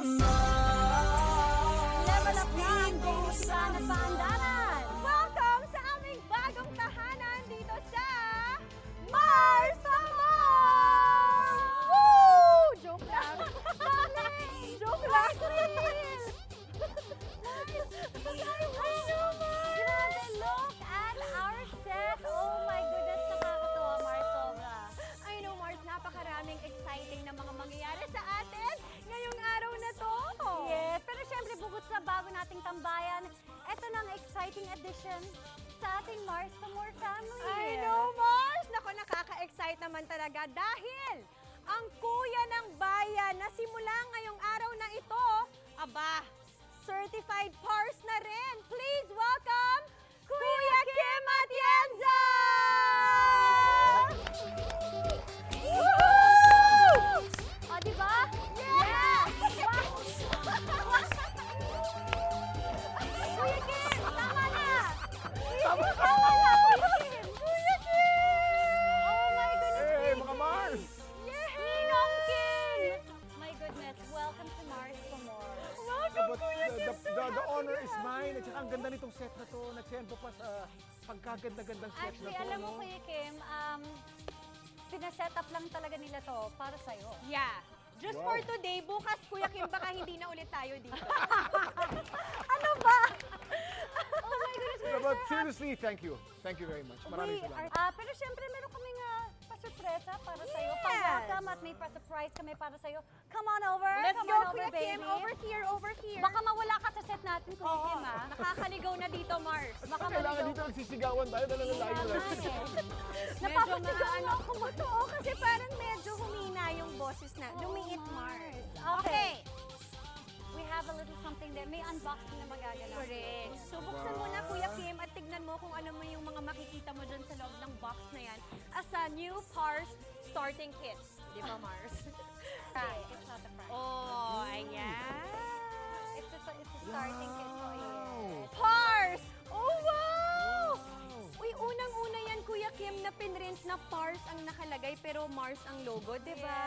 Level up na ang Dayligan at Paandanan! Welcome sa aming bagong tahanan dito sa Mars Amor! Woo! Joke lang! Joke lang! Grabe, look at our set! Oh my goodness, nakakatuwa, Mars, sobra. I know, Mars, napakaraming exciting na mga mangyayari sa atin ngayong araw na to. Yes, pero syempre, bukod sa bago nating tambayan, eto ng exciting edition sa ating Mars to More family. I know, Mars! Naku, nakaka-excite naman talaga dahil ang kuya ng bayan na simula ngayong araw na ito, aba, certified PARS na rin. Please welcome Kuya Kim Atienza! Woohoo! O, diba? Yeah! Kuya Kim, tama na! Tama na, Kuya Kim! Kuya Kim! Oh my goodness! Hey, mga Mars! Ninong Kim! My goodness, welcome to Mars for More. Welcome, But the honor is mine. At saka ang ganda nitong set na to. Nagsempo pa sa pagkaganda-gandang set Actually, na to. alam mo, Kuya Kim, pinaset up lang talaga nila to para sa'yo. Yeah. Just Wow. for today, bukas Kuya Kim, baka hindi na ulit tayo dito. Ano ba? Oh my goodness, Yeah, but seriously, thank you. Thank you very much. Maraming salamat. Pero syempre, meron kaming pa-surpresa para sa'yo. Yes. Pa-welcome at may pa-surprise kami para sa'yo. Come on over. Let's Come go, on over, Kuya Kim. baby. Over here, over here. Baka mawala ka sa set natin, Kuya Oo, Kim, ha? nakakaligaw na dito, Mars. Baka Kailangan maligaw. dito nagsisigawan tayo. Dala na tayo. Napapasigaw maano. ako mo to. Oo, kasi parang medyo humina yung boses na. Lumiit, Mars. Okay. We have a little something there. May unboxing na magaganap. Correct. So, buksan mo na, Kuya Kim, at tignan mo kung ano mo yung mga makikita mo dyan sa loob ng box na yan as a new PARS starting kit. Di ba, Mars? It's not a prize. Oh, ayan. It's a starting kit. So, yes. PARS! Oh, wow! Uy, unang-una yan, Kuya Kim, na pinrint na PARS ang nakalagay, pero Mars ang logo, di ba?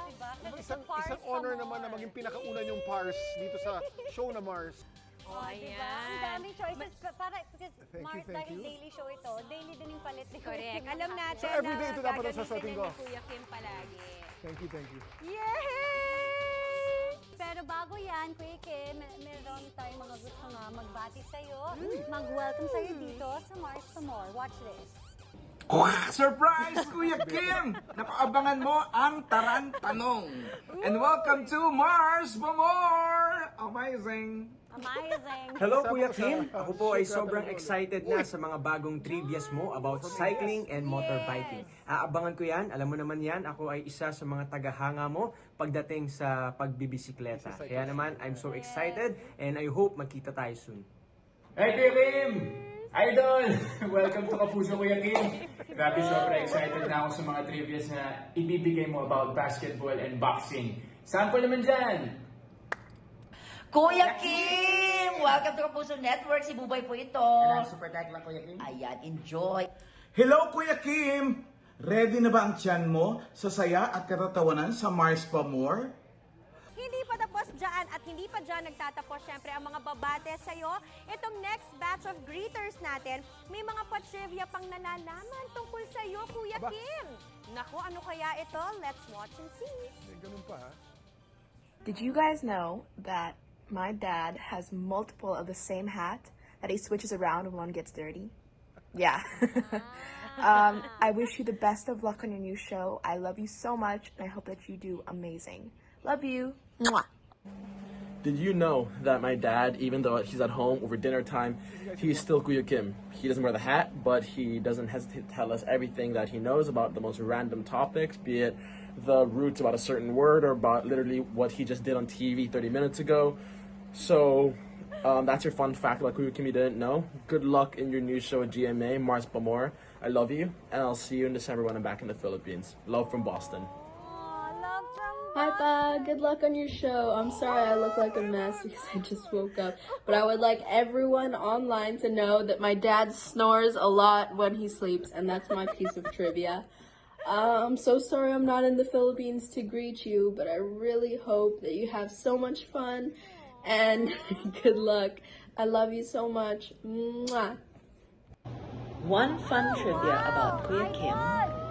Yes, diba? Kasi Isang, sa Pars isang honor pa naman na more. maging pinakauna yung Pars dito sa show na Mars. Oh, Diba? Ang daming choices. Para, because Thank Mars, you, thank dahil you. daily show ito, daily din yung palit ni Kuya Correct. Kim. Alam natin So, everyday ito dapat ang gagamitin sasuotin na ko. ni Kuya Kim palagi. Thank you, thank you. Yay! Pero bago yan, Kuya Kim, meron tayong mga gusto nga magbati sa'yo, mag-welcome sa'yo dito sa Mars to More. Watch this. Surprise, Kuya Kim! Napaabangan mo ang Tarantanong. And welcome to Mars for More! Amazing! Amazing. Hello Kasama Kuya ko sa, Kim! Ako po ay Sugar sobrang Apple. excited na sa mga bagong trivias mo about cycling and motorbiking. Aabangan ko yan, alam mo naman yan, ako ay isa sa mga tagahanga mo pagdating sa pagbibisikleta. Kaya naman, I'm so excited and I hope magkita tayo soon. Hey Kuya Kim! Idol! Welcome to Kapuso Kuya Kim! Grabe, sobrang excited na ako sa mga trivias na ibibigay mo about basketball and boxing. Sample naman dyan! Kuya Kim! Welcome to Kapuso Network. Si Bubay po ito. Super tag lang, Kuya Kim. Ayan, enjoy. Hello, Kuya Kim! Ready na ba ang tiyan mo sa saya at katatawanan sa Mars for More? Hindi pa tapos dyan at hindi pa dyan nagtatapos syempre ang mga babate sa'yo. Itong next batch of greeters natin, may mga pa-trivia pang nalalaman tungkol sa'yo, Kuya Aba. Kim. Naku, ano kaya ito? Let's watch and see. May ganun pa, ha? Did you guys know that my dad has multiple of the same hat that he switches around when one gets dirty? Yeah. I wish you the best of luck on your new show. I love you so much, and I hope that you do amazing. Love you. Mwah. Did you know that my dad, even though he's at home over dinner time, he's still Kuya Kim? He doesn't wear the hat, but he doesn't hesitate to tell us everything that he knows about the most random topics, be it the roots about a certain word or about literally what he just did on TV 30 minutes ago. So that's your fun fact about Kuya Kim you didn't know. Good luck in your new show at GMA, Mars Pamor. I love you, and I'll see you in December when I'm back in the Philippines. Love from Boston. Love from Hi, Pa. Good luck on your show. I'm sorry I look like a mess because I just woke up. But I would like everyone online to know that my dad snores a lot when he sleeps, and that's my piece of trivia. I'm so sorry I'm not in the Philippines to greet you, but I really hope that you have so much fun and good luck. I love you so much. Mwah. One fun trivia about Kuya Kim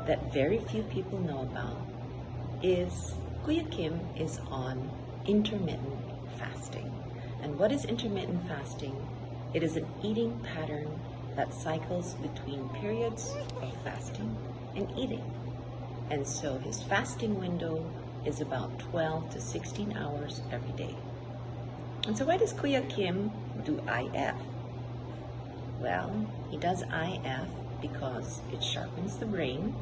that very few people know about is Kuya Kim is on intermittent fasting. And what is intermittent fasting? It is an eating pattern that cycles between periods of fasting and eating. And so his fasting window is about 12 to 16 hours every day. And so why does Kuya Kim do IF? Well, he does IF because it sharpens the brain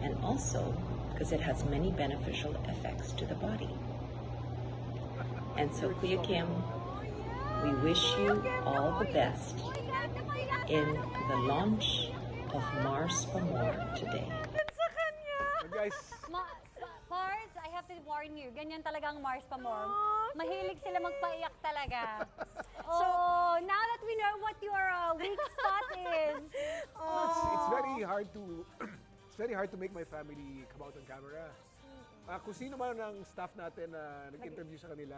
and also because it has many beneficial effects to the body. And so Kuya Kim, we wish you all the best in the launch of Mars pa More today. Guys, Mars, I have to warn you, ganyan talaga ang Mars pa More. Mahilig sila magpaiyak talaga. So, now that we know what your weak spot is. it's very hard to it's very hard to make my family come out on camera. Kung sino man ng staff natin na nag-interview sa kanila,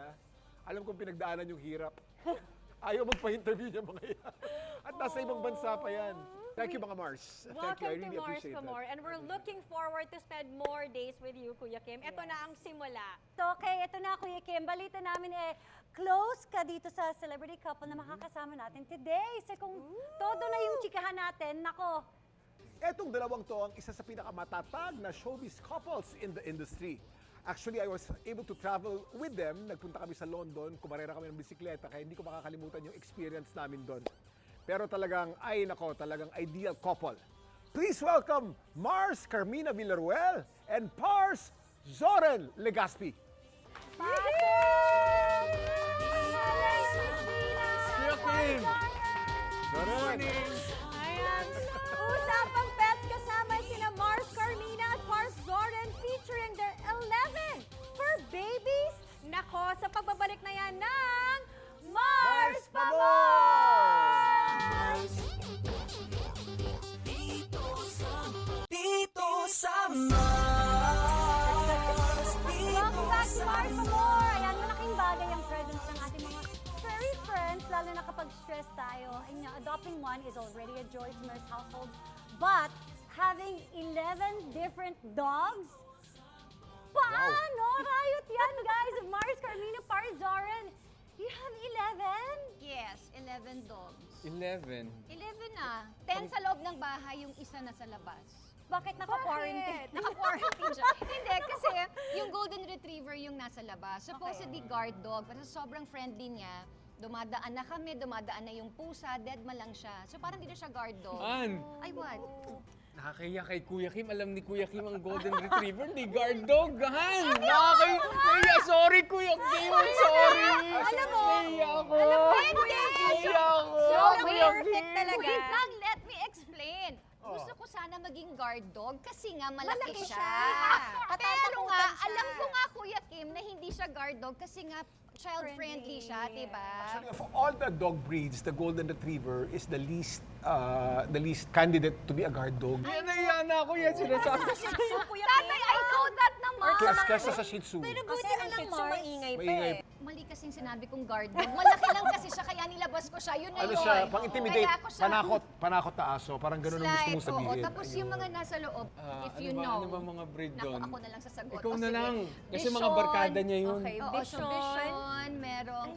alam kong pinagdaanan yung hirap. Ayaw magpa-interview niya mga yan. At nasa ibang bansa pa yan. Thank you, mga Mars. Thank you. I Welcome really to Mars appreciate pa that. More, and we're looking forward to spend more days with you, Kuya Kim. Ito na ang simula. So, okay, ito na Kuya Kim. Balita namin close ka dito sa celebrity couple na makakasama natin today. So kung todo na yung chikahan natin, nako. Etong dalawang to ang isa sa pinakamatatag na showbiz couples in the industry. Actually, I was able to travel with them. Nagpunta kami sa London, kumarera kami ng bisikleta, kaya hindi ko makakalimutan yung experience namin doon. Pero talagang, talagang ideal couple. Please welcome Mars Carmina Villaruel and Pars Zoren Legaspi. Good morning! Ayan. Usapang pets kasama sina Mars Carmina at Pars Zoren featuring their 11 fur babies. Nako, sa pagbabalik na yan ng Mars pa More! Dito sa Mars. Welcome back to Mars pa More. Ayan, malaking bagay ang presence ng ating mga furry friends, lalo na kapag stressed tayo. And adopting one is already a joy to most households. But having 11 different dogs? Paano? Rayot yan, guys! Mars Carmina, Pars Zoren. You have 11? Yes, 11 dogs. 11? 11 na. 10 sa loob ng bahay, yung isa na sa labas. Bakit naka-quarantine? Naka-quarantine siya. Hindi, kasi yung Golden Retriever yung nasa labas. Supposedly guard dog, pero sobrang friendly niya. Dumadaan na kami, dumadaan na yung pusa, dead ma lang siya. So parang hindi na siya guard dog. An? Ay, what? Nakakaya kay Kuya Kim. Alam ni Kuya Kim ang Golden Retriever, hindi guard dog. Han! Nakakaya. Sorry, Kuya Kim. I'm sorry. Alam mo, Naiya ako. alam mo, Naiya ako. So, Kuya perfect Kim. talaga. Wait lang, let me explain. Gusto ko sana maging guard dog kasi nga malaki siya. Pero nga, alam ko nga Kuya Kim na hindi siya guard dog kasi nga child-friendly siya, diba? Actually, of all the dog breeds, the Golden Retriever is the least candidate to be a guard dog. Naiya na ako yan sinasabi. Tatay, I know that naman. Kesa sa Shih Tzu. Pero buti na lang, Mars. maingay pa Maingay. Mali kasing sinabi kong guard dog. Malaki lang kasi siya, kaya nilabas ko siya. Yun na Ano yun. siya, pang-intimidate, Kaya ako siya- panakot na aso, parang ganun ang gusto mong Slide, sabihin. oo. Tapos yung mga nasa loob, if you ano ba, know. ano ba mga breed Naku, doon? ako na lang sasagot. Ikaw O, na sige. lang. Kasi mga barkada niya yun. Okay, Oo, so Bichon, merong,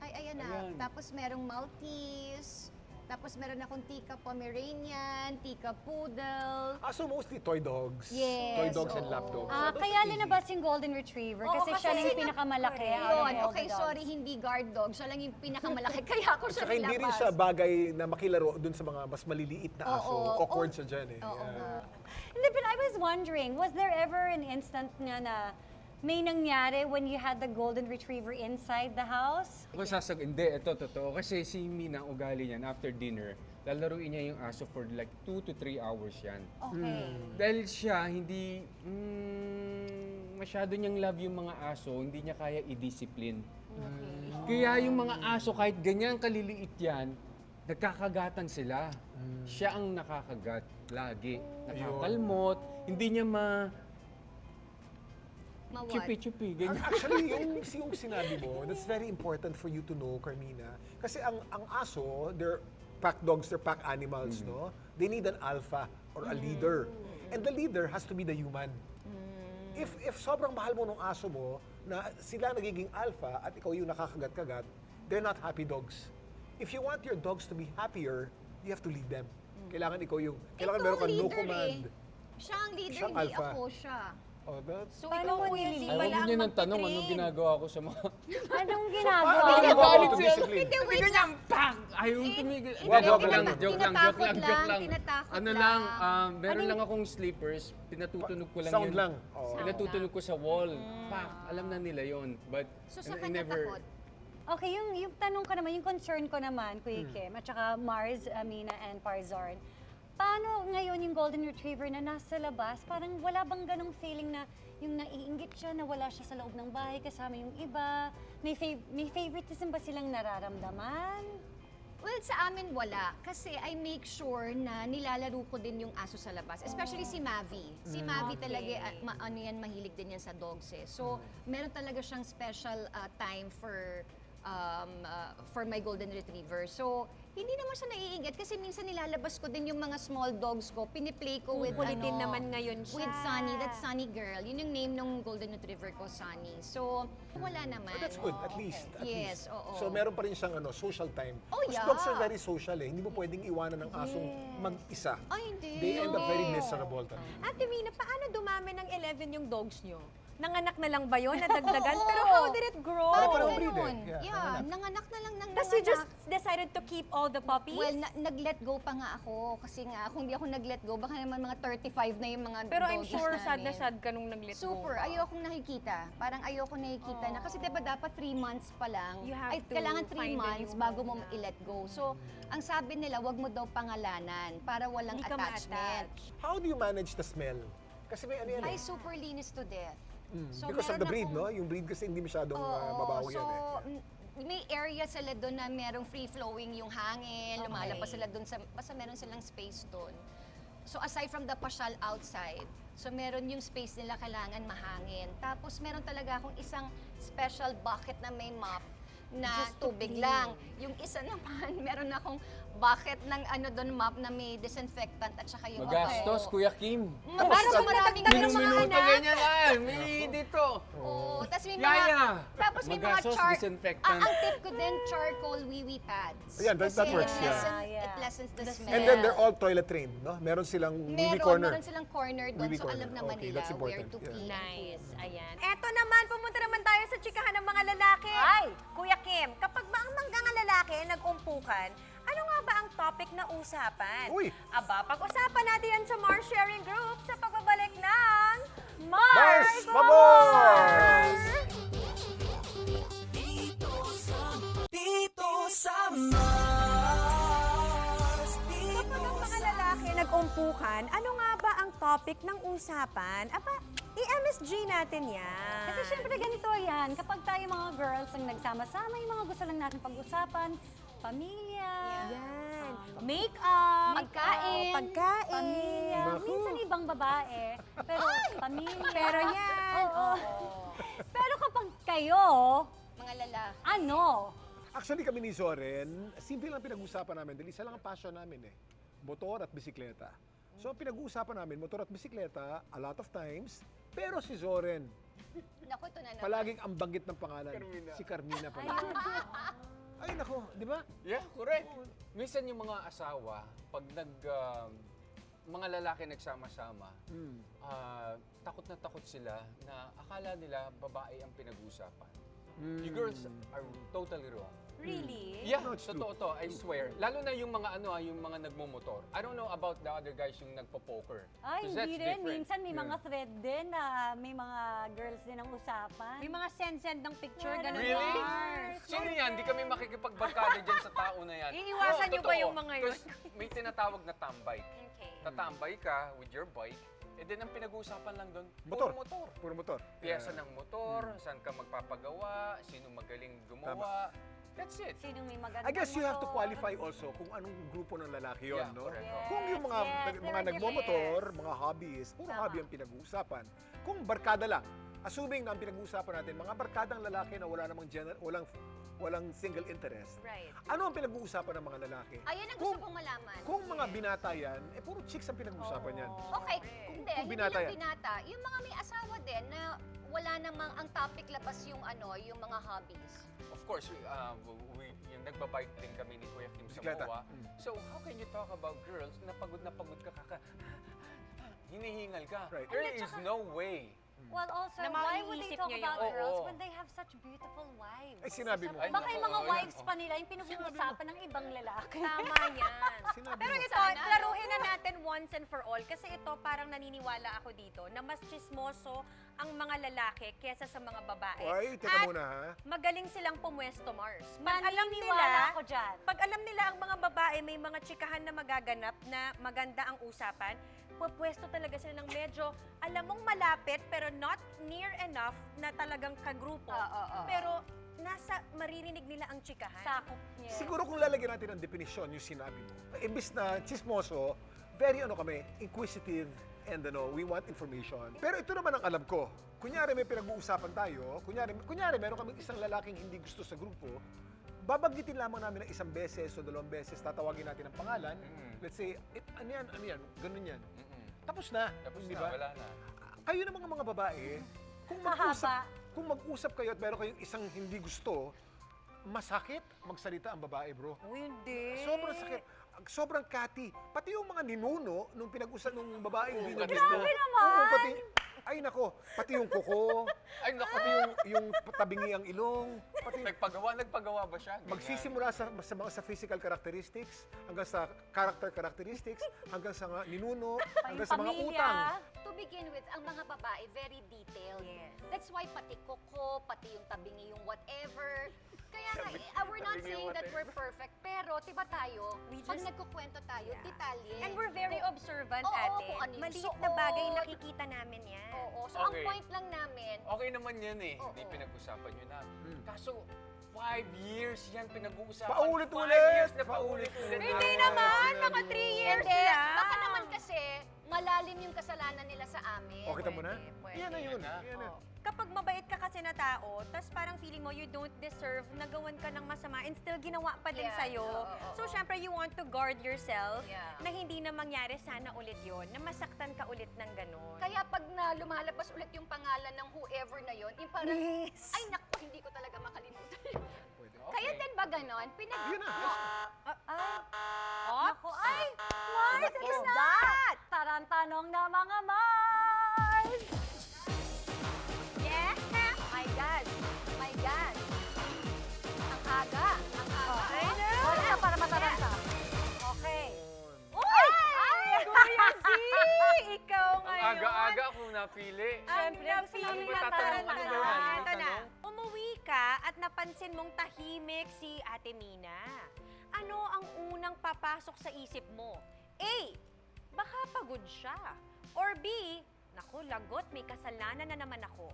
ayan na. Ayan. Tapos merong Maltese, tapos meron akong Tika Pomeranian, Tika Poodle. So mostly toy dogs. Yes, Toy dogs and oo. lap dogs. Kaya linabas yung Golden Retriever Oo, kasi siya lang yung pinakamalaki. out of Yun, all the okay, dogs. sorry, hindi guard dog. Siya lang yung pinakamalaki, kaya ako siya Saka hindi rin nilabas. siya bagay na makilaro dun sa mga mas maliliit na aso. Oo. Awkward siya dyan eh. Oo. Yeah. Hindi, but I was wondering, was there ever an instant nga na may nangyari when you had the Golden Retriever inside the house? Ako hindi, ito totoo. Kasi si Mina, ang ugali niyan, after dinner, lalaruin niya yung aso for like 2 to 3 hours yan. Okay. Dahil siya, hindi masyado niyang love yung mga aso, hindi niya kaya i-discipline. Kaya yung mga aso, kahit ganyan kaliliit yan, nagkakagatan sila. Siya ang nakakagat lagi. Nakakalmot, hindi niya Ma-what? chupi-chupi, ganyan. Actually, yung sinabi mo, that's very important for you to know, Carmina. Kasi ang aso, they're pack dogs, they're pack animals, no? They need an alpha or a leader. And the leader has to be the human. If sobrang mahal mo ng aso mo, na sila nagiging alpha at ikaw yung nakakagat-kagat, they're not happy dogs. If you want your dogs to be happier, you have to lead them. Kailangan ikaw yung, kailangan meron kang no command. Siya ang leader, Siyang hindi alpha. ako siya. Oh, that's... So, ikaw ang Ay, nilili. huwag niyo nang tanong anong ginagawa ko sa mga... Anong ginagawa? Paano Galit ginagawa siya. discipline? Hindi, wait Ganyan, lang. pang! Ayaw tumigil. Wag Joke lang, lang, joke lang. Tinatakot Ano lang. lang, meron lang akong sleepers, pinatutunog ko lang Sound yun. lang. Oh. Pinatutunog ko sa wall. Pak, alam na nila yon. But So, sa I kanya never... takot. Okay, yung tanong ko naman, yung concern ko naman, Kuya Kim, at saka Mars, Amina, and Parzorn, paano ngayon yung Golden Retriever na nasa labas, parang wala bang ganong feeling na yung naiinggit siya, na wala siya sa loob ng bahay kasama yung iba? May favoritism ba silang nararamdaman? Well, sa amin wala. Kasi I make sure na nilalaro ko din yung aso sa labas. Especially si Mavi. Si Mavi talaga, ano yan, mahilig din yan sa dogs eh. So, meron talaga siyang special time for my golden retriever. So, hindi naman siya naiinggit kasi minsan nilalabas ko din yung mga small dogs ko. Piniplay ko with Kulitin naman ngayon siya. with Sunny. That's Sunny Girl. Yun yung name ng golden retriever ko, Sunny. So, wala naman. But that's good, at least. At Yes, least. oo. So meron pa rin siyang social time. Oh, Because yeah. dogs are very social eh. Hindi mo pwedeng iwanan ng asong mag-isa. Ay, hindi. They end up very miserable. Ate Mina, paano dumami ng 11 yung dogs nyo? Nanganak na lang ba yun? Nadagdagan? Oo. Pero how did it grow? Parang Ganun. breed eh. Yeah, nanganak na lang ng Tapos you just decided to keep all the puppies? Well, nag-let go pa nga ako. Kasi nga, kung di ako nag-let go, baka naman mga 35 na yung mga Pero I'm doggies sure sad namin. na sad ka nung nag-let go. Super. Ayokong nakikita. Parang ayokong nakikita na. Kasi diba dapat 3 months pa lang. You have to kailangan 3 find a months new bago home mo na. i-let go. So, ang sabi nila, wag mo daw pangalanan para walang Hindi ka attachment. How do you manage the smell? Kasi may ano yan Ay, eh. super linis to death. So, Because of meron the breed, akong- no? Yung breed kasi hindi masyadong Oo, mabaho so, yan eh. may area sila doon na merong free-flowing yung hangin, lumalabas sila doon, basta meron silang space doon. So aside from the pasyal outside, so meron yung space nila kailangan mahangin. Tapos meron talaga akong isang special bucket na may mop na tubig lang. Yung isa naman, meron akong bucket ng mop na may disinfectant at saka yung Magastos, Kuya Kim. Parang maraming Minuto ganyan ah. May dito. Oo, tapos may Yaya! tapos may mga Magastos, disinfectant. ang tip ko din, charcoal wee-wee pads. Ayan, that Kasi works, it lessens the smell. And then they're all toilet trained, no? Meron silang wee corner. Meron silang corner doon, Wee-wee so alam corner. naman Okay, nila that's where important, to yeah. pee. Nice. Ayan. Eto naman, pumunta naman tayo sa chikahan ng mga lalaki. Ay, Kuya Kim, kapag mga lalaki nag-umpukan, ano nga ba ang topic na usapan? Uy! Aba, pag-usapan natin yan sa Mars Sharing Group sa pagbabalik ng Mars Pabor! Kapag ang mga lalaki nag-umpukan, ano nga ba ang topic ng usapan? Aba, i-MSG natin yan. Kasi syempre ganito yan, kapag tayo mga girls ang nagsama-sama, yung mga gusto lang natin pag-usapan, pamilya, Yan. Make-up. pagkain, Pagkain. pamilya, minsan ibang babae, pero pamilya. Pero yan. Oo. Pero kapag kayo, Mga lalaki. ano? Actually kami ni Zoren, simple lang pinag-uusapan namin dahil isa lang ang passion namin eh. Motor at bisikleta. So ang pinag-uusapan namin, motor at bisikleta, a lot of times, pero si Zoren, Naku, ito na naman. palaging ang banggit ng pangalan, si Carmina pala. Ay nako, di ba? Yeah, correct. Minsan yung mga asawa, pag mga lalaki nagsama-sama, takot na takot sila na akala nila babae ang pinag-uusapan. You girls are totally wrong. Really? Yeah, No, it's totoo to, I swear. Lalo na yung mga yung mga nagmumotor. I don't know about the other guys yung nagpo-poker. Ay, 'Cause that's hindi rin. different. Minsan may mga thread din na may mga girls din ang usapan. May mga send-send ng picture, ganun. Really? Mars. Sino yan? Di kami makikipagbarkada dyan sa tao na yan. Iiwasan niyo ba totoo. yung mga yun? 'Cause may tinatawag na tambay. Okay. Tatambay ka with your bike, and then ang pinag-uusapan lang doon, Motor. puro motor. Puro motor. Piyesa ng motor, saan ka magpapagawa, sino magaling gumawa. That's it. Sinong may magandang I guess you have to motor. qualify also kung anong grupo ng lalaki yon, Yeah, no? correct. Kung yung mga Yes, there mga are nagmomotor, mga hobbies, puro Tama. hobby ang pinag-uusapan. Kung barkada lang, assuming na ang pinag-uusapan natin, mga barkadang lalaki na wala namang walang single interest. Right. Ano ang pinag-uusapan ng mga lalaki? Ayun ang gusto kong malaman. Kung mga binata yan, puro chicks ang pinag-uusapan yan. Okay, hindi, kung hindi binata lang yan. binata. Yung mga may asawa din na wala namang ang topic labas yung yung mga hobbies. Of course, yung nagbabike din kami ni Kuya Kim sa Bisikleta. MOA. So, how can you talk about girls na pagod ka hinihingal ka? Right. There is no way. Well, also, Na why would they maiisip talk niyo about yun. girls Oo. when they have such beautiful wives? Ay, sinabi mo. Ay, Baka yung mga oo, wives yan. pa nila yung pinag-uusapan ng ibang lalaki. Tama yan. Sinabi Pero mo. ito, Sana, laruin na natin once and for all. Kasi ito, parang naniniwala ako dito na mas chismoso ang mga lalaki kesa sa mga babae. Ay, teka At muna ha. magaling silang pumwesto, Mars. Pag alam Naniniwala nila, ako dyan. pag alam nila ang mga babae may mga tsikahan na magaganap na maganda ang usapan, pupwesto talaga sila ng medyo, alam mong malapit pero not near enough na talagang kagrupo. Pero maririnig nila ang tsikahan. Sakop niya. Siguro kung lalagyan natin ang definisyon yung sinabi mo, imbis na chismoso, very kami, inquisitive, and we want information. Pero ito naman ang alam ko. Kunyari may pinag-uusapan tayo, kunyari meron kaming isang lalaking hindi gusto sa grupo, babanggitin lamang namin ng isang beses o dalawang beses, tatawagin natin ang pangalan. Let's say, ano yan, ganun yan. Tapos na, Tapos di na, ba? wala na. Kayo namang mga babae, kung mag-usap kayo at meron kayong isang hindi gusto, masakit magsalita ang babae, bro. Hindi. Sobrang sakit. Sobrang kati. Pati yung mga ninuno nung pinag-usap nung babae, hindi nyo Grabe gusto. naman! Oo, ay nako, pati yung kuko, Ay, naku. pati yung tabingi ang ilong, pati Nagpagawa ba siya? Ganyan. magsisimula sa physical characteristics, hanggang sa character characteristics, hanggang sa mga ninuno, hanggang sa mga utang. To begin with, ang mga babae, very detailed. That's why pati kuko, pati yung tabingi, yung whatever. Kaya nga, we're not Tabingi, saying that whatever. we're perfect, pero diba tayo, pag just- nagkukwento tayo, detalye. And we're very observant, Oo, ate. kung ano yung Maliit na bagay suot. nakikita namin yan. Oo, so ang Okay. point lang namin, Okay naman yan eh. Oo. Hindi pinag-usapan nyo na. Kaso, 5 years yan pinag-uusapan. Paulit-ulit! 5 years na paulit-ulit. Hindi naman, mga 3 years hindi, lang. baka naman kasi, malalim yung kasalanan nila sa amin. O, kita mo na? Pwede. Yan na yun. na. Yan na. Kapag mabait ka kasi na tao, tas parang feeling mo you don't deserve na gawan ka ng masama and still ginawa pa din Yeah, sa'yo. oo. So, syempre, you want to guard yourself Yeah. na hindi na mangyari sana ulit yon, na masaktan ka ulit ng ganun. Kaya pag na lumalabas ulit yung pangalan ng whoever na yon, yung parang, Yes. ay naku, hindi ko talaga makalimutan. Pwede. Kaya din ba ganon? Yun na. Naku, ay! Mars, it is that! Tarantanong na mga Mars! Yeah! My God! My God! Ang aga! Ang aga! I know! Wala para mataranta. Okay. Uy! Kuya Z! Ikaw Ang ngayon. aga-aga akong napili. Ang Siyempre, napili ano ba na tatanong? Ano ba yan? Ito na. Tatanong? Umuwi ka at napansin mong tahimik si Ate Mina. Ano ang unang papasok sa isip mo? A. Baka pagod siya. Or B. Naku, lagot, may kasalanan na naman ako.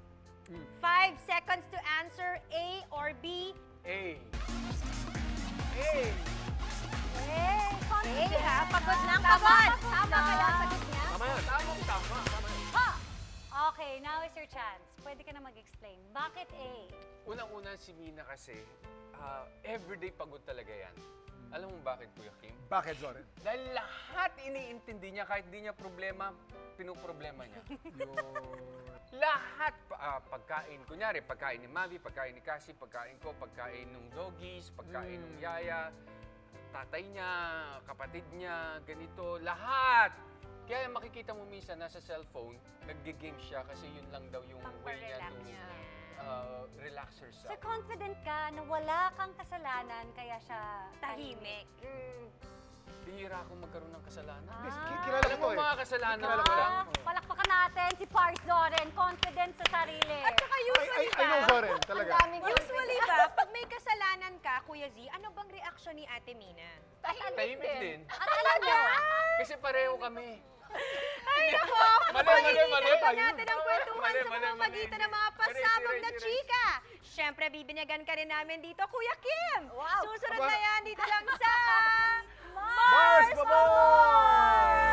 5 seconds to answer. A or B. A. Eh, A ha, pagod ng Tama! pagod. Tama kaya ang sagot niya? Tama yan. Tama yan. Ha! Okay, now is your chance. Pwede ka na mag-explain. Bakit A? Unang-una si Mina kasi, everyday pagod talaga yan. Alam mo bakit, Kuya Kim? Bakit, Zoren? Dahil lahat iniintindi niya, kahit di niya problema, pinuproblema niya. Lahat, pagkain, kunyari, pagkain ni Mavi, pagkain ni Cassie, pagkain ko, pagkain ng doggies, pagkain ng yaya, tatay niya, kapatid niya, ganito, lahat. Kaya makikita mo minsan nasa cellphone, nagge-game siya kasi yun lang daw yung way niya Pamparelax to niya. relax So herself. confident ka na wala kang kasalanan kaya siya Tahimik. Bihira akong magkaroon ng kasalanan. Yes, kilala Alam ko mo eh. mga kasalanan Kilala ko ko lang. Palakpakan natin si Parks Zoren. Confident sa sarili. At saka usually I know, ba, Zoren, talaga. usually ba, pag may kasalanan ka, Kuya Z, ano bang reaksyon ni Ate Mina? Tahimik din. At talaga? Kasi pareho kami. Ay, nako! Mali. Pag natin ang kwentuhan Mali, sa mali, pamamagitan ng mga pasabog na Mali, chika. syempre, bibinyagan ka rin namin dito, Kuya Kim! Wow! Susunod Aba. na yan dito lang sa... Mars Pamor!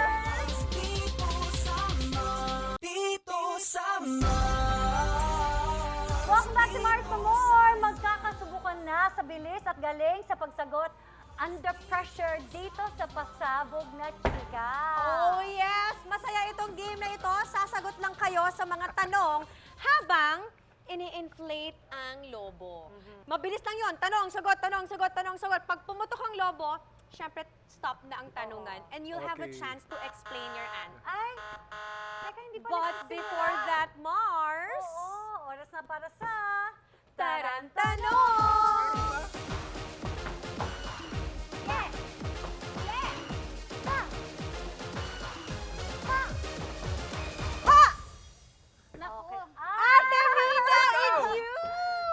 Welcome back to Mars for More! Magkakasubukan na sa bilis at galing sa pagsagot under pressure dito sa pasabog na chika. Oh yes! Masaya itong game na ito. Sasagot lang kayo sa mga tanong habang ini-inflate ang lobo. Mabilis lang yon. Tanong, sagot, tanong, sagot, tanong, sagot. Pag pumutok ang lobo, syempre stop na ang tanungan. And you'll have a Okay. chance to explain your answer. Ay, teka, hindi pa But nagsisimula. before that, Mars, Oo, oras na para sa... tarantanong! Naku. Ate Mina, it's you!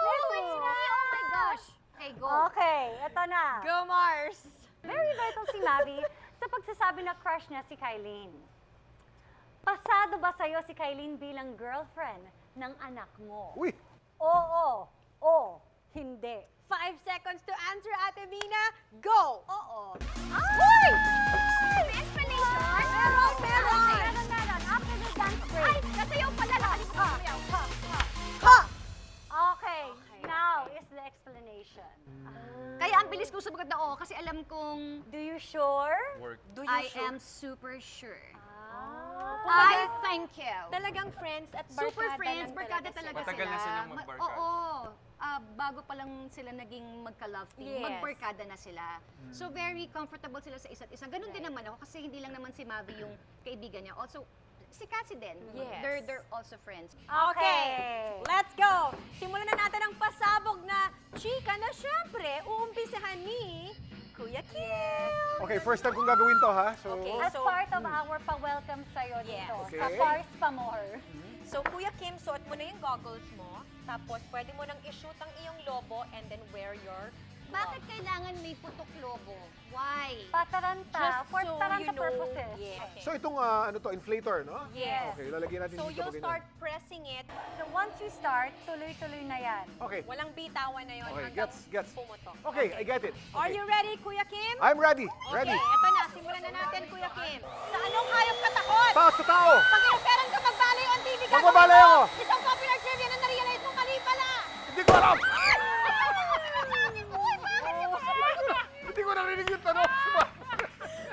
It's me! Oh my gosh! Okay, go. Okay, eto na. Go, Mars! Very vital si Mavi sa pagsasabi na crush niya si Kylene. Pasado ba sa'yo si Kylene bilang girlfriend ng anak mo? Uy! Oo. O hindi. 5 seconds to answer, Ate Mina. Go! Oo. Uy! May explanation? Meron, meron! Meron. After the dance break. Ay, nasayaw pala. Lakalis ko sumayaw. Ha! Okay, now is the explanation. Kaya ang bilis ko sumagot na oo kasi alam kong Do you sure? Do you I sure? am super sure. Kumbaga, I thank you. Talagang friends at barkada Super friends, lang barkada sila. talaga Matagal sila. na silang Ma- magbarkada. Oo. Bago pa lang sila naging magka-love team, Yes. magbarkada na sila. So very comfortable sila sa isa't isa. Ganun din naman ako kasi hindi lang naman si Mavi yung kaibigan niya. Also, si Cassie din. Yes. They're also friends. Okay, let's go! Simulan na natin ang pasabog na chika na syempre uumpisahan ni Kuya Kim! Okay, first time kong gagawin to, ha? So, Okay. As So, part of our pa-welcome sa'yo Yes. dito. Okay. Sa Pars pa more. So, Kuya Kim, suot mo na yung goggles mo. Tapos, pwede mo nang i-shoot ang iyong lobo and then wear your Bakit kailangan may putok lobo? Why? Pataranta. Just For so taranta you know. purposes. Yes. Okay. so itong inflator, no? Yes. Okay, lalagyan natin So, dito. you'll ganyan. start pressing it. So once you start, tuloy-tuloy na yan. Okay. Walang bitawan na yon Okay, hanggang gets. pumutok. Okay, I get it. Are Okay. you ready, Kuya Kim? I'm ready. Ready. Okay, eto na. Simulan na natin, Kuya Kim. Sa anong hayop ka takot? Tao sa tao! Pag inoperan ka magbalayo ang TV gagawin Magbabalayo mo. ako. Isang popular trivia na na-realize mo mali pala. Hindi ko alam! Hindi ko narinig yung tanong.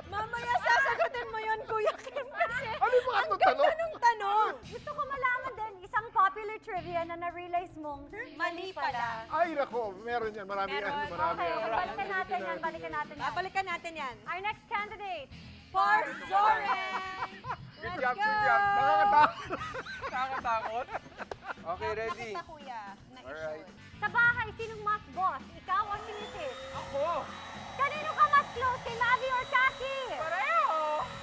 Mamaya sasagutin mo yon, Kuya Kim, kasi Ano yung mga ang tanong? ganda ng tanong. Gusto ko malaman din, isang popular trivia na na-realize mong Mali pala. Ay, nako, meron yan. Marami yan. Meron. Marami Okay, yan. balikan natin yan, balikan natin yan. Babalikan natin yan. Our next candidate. Pars Zoren! Good Let's job, go! good job. Nakakatakot. Okay, ready? Nakita, Kuya, na Alright. Sa bahay, sinong mas boss? Ikaw o si Mrs.? Ako! Kanino ka mas close? Si Mavi or Cassie? Pareho!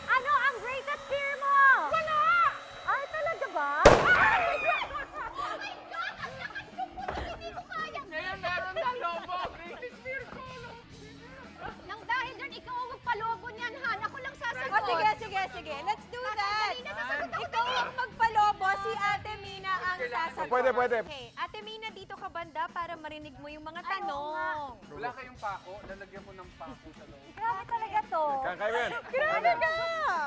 Ano ang greatest fear mo? Wala! Ay, talaga ba? Ngayon meron na lobo. Greatest fear ko. Nang dahil doon, ikaw ang magpalobo niyan, Han. Ako lang sasagot. Oh, sige. Let's do that. Dali na, sasagot ako. Ikaw ang magpalobo, si Ate Mina ang sasagot. Pwede. Okay, Ate Mina, dito ka banda para marinig mo yung mga Ay, oo nga. tanong. Wala kayong pako. Lalagyan mo ng pako sa loob. Grabe talaga to. Kakain. Grabe ka!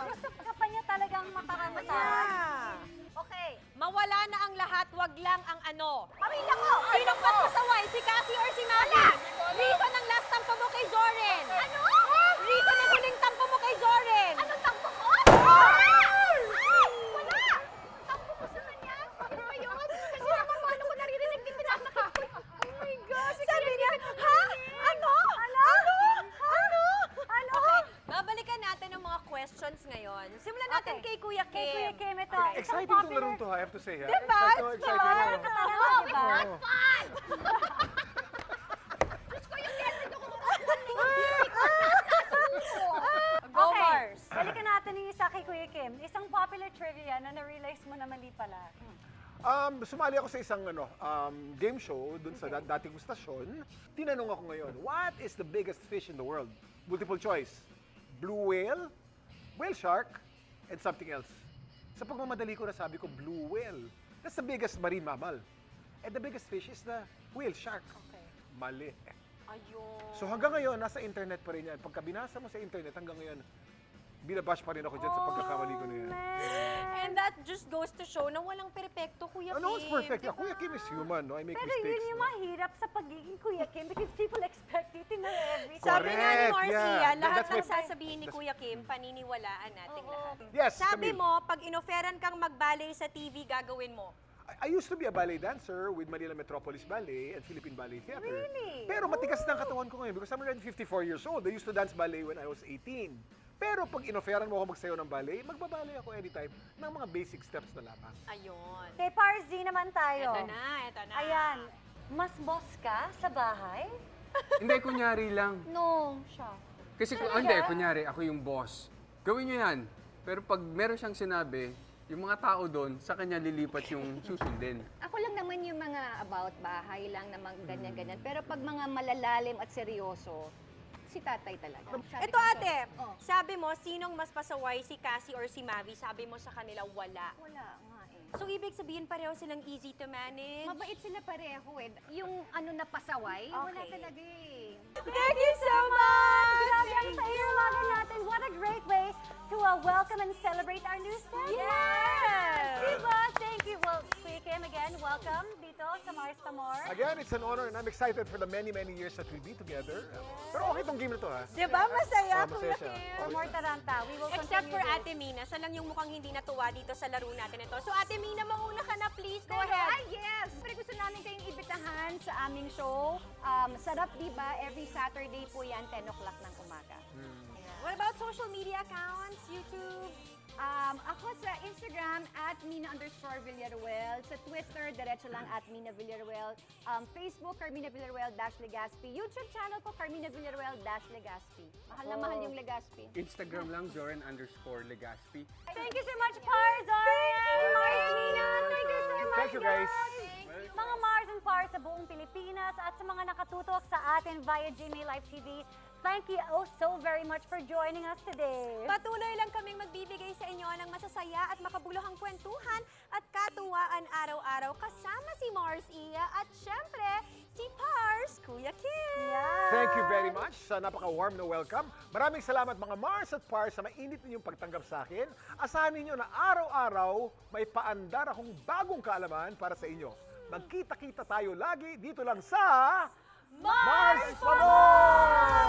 Gusto ka pa niya talagang makakamata. Yeah. Okay. Mawala na ang lahat, wag lang ang ano. Pamilya ko! Sinong mas pasaway, si Cassie or si Mali? Reason ng last tampo mo kay Zoren. Ano? Reason ng huling tampo mo kay Zoren. Ano tampo ko? Wala! Tampo ko sa kanya? Ano ba yun? Kasi naman paano ko naririnig din pinapakapoy. Oh my gosh! Sabi niya, ha? Ano? Okay, babalikan natin ang mga questions ngayon. Simulan natin Okay. kay Kuya Kim. Kay Kuya Kim ito. Okay. Exciting tong larong to, I have to say. Ha? Diba? Exciting, It's exciting. fun. oh. Talaga, diba? Oo. Fun! Diyos ko yung message ako Go, Okay. Mars. Balikan natin yung isa kay Kuya Kim. Isang popular trivia na na-realize mo na mali pala. Sumali ako sa isang game show dun sa dating kong stasyon. Tinanong ako ngayon, what is the biggest fish in the world? Multiple choice. Blue whale, whale shark, and something else. Sa pagmamadali ko nasabi ko, blue whale. That's the biggest marine mammal. And the biggest fish is the whale shark. Okay. Mali. Ayun. So hanggang ngayon, nasa internet pa rin yan. Pagka binasa mo sa internet, hanggang ngayon, binabash pa rin ako dyan sa pagkakamali ko na yan. And that just goes to show na walang perpekto, Kuya Kim. No one's perfect. diba? Kuya Kim is human, no? I make Pero mistakes. yun yung mahirap sa pagiging Kuya Kim because people expect you to know everything. Sabi nga ni Correct, Marcia, yeah. lahat That's ng my- sasabihin ni Kuya Kim, paniniwalaan nating lahat. Yes, Sabi Camille. mo, pag inoferan kang mag-ballet sa TV, gagawin mo. I used to be a ballet dancer with Manila Metropolis Ballet and Philippine Ballet Theater. Really? Pero matigas na ang katawan ko ngayon because I'm already 54 years old. I used to dance ballet when I was 18. Pero pag inoferan mo ako magsayaw ng ballet, magbaballet ako anytime ng mga basic steps na lamang. Ayun. Kay Pars Z naman tayo. Ito na. Ayan. Mas boss ka sa bahay? Hindi, kunyari lang. No, siya. Kasi hindi, kunyari, ako yung boss. Gawin nyo yan. Pero pag meron siyang sinabi, yung mga tao doon, sa kanya lilipat yung susundin. Ako lang naman yung mga about bahay lang na ganyan-ganyan. Pero pag mga malalalim at seryoso, si tatay talaga. Ito ate, sabi mo, sinong mas pasaway, si Cassie or si Mavi? Sabi mo sa kanila, wala. Wala nga eh. So, ibig sabihin pareho silang easy to manage? Mabait sila pareho eh. Yung ano na pasaway, wala Okay. talaga eh. Thank you so much! Grabe ang tayo natin. What a great way to welcome and celebrate our new staff. Yes! Diba? Thank you. Well, Kuya Kim, again, welcome dito sa Mars Pamor. Again, it's an honor and I'm excited for the many, many years that we'll be together. Pero okay tong game na to, ha? Diba? Masaya, Oh, Kuya masaya siya. Kim. For more Taranta, we will Except continue for this. Ate Mina, siya lang yung mukhang hindi natuwa dito sa laro natin ito. So Ate Mina, mauna ka na please. Go Ay, ahead. yes! Pero gusto namin kayong ibitahan sa aming show. Sarap, diba? Every Saturday po yan, 10 o'clock ng umaga. What about social media accounts? YouTube? Ako sa Instagram, @Mina_Villaruel. Sa Twitter, diretso lang @Mina_Villaruel. Facebook, Carmina Villaruel-Legazpi. YouTube channel ko, Carmina Villaruel-Legazpi. Mahal na mahal yung Legazpi. Instagram lang, Zoren_Legaspi. Thank you so much, Pars, Zoren, Martina. Thank you so much, Thank you, guys. Mga Mars and Pars sa buong Pilipinas at sa mga nakatutok sa atin via GMA Live TV, thank you so very much for joining us today. Patuloy lang kaming magbibigay sa inyo ng masasaya at makabuluhang kwentuhan at katuwaan araw-araw kasama si Mars Iya at syempre si Pars, Kuya Kim. Thank you very much sa napaka-warm na welcome. Maraming salamat mga Mars at Pars sa mainit ninyong pagtanggap sa akin. Asahan ninyo na araw-araw may paandar akong bagong kaalaman para sa inyo. Magkita-kita tayo lagi dito lang sa Mars Pamor!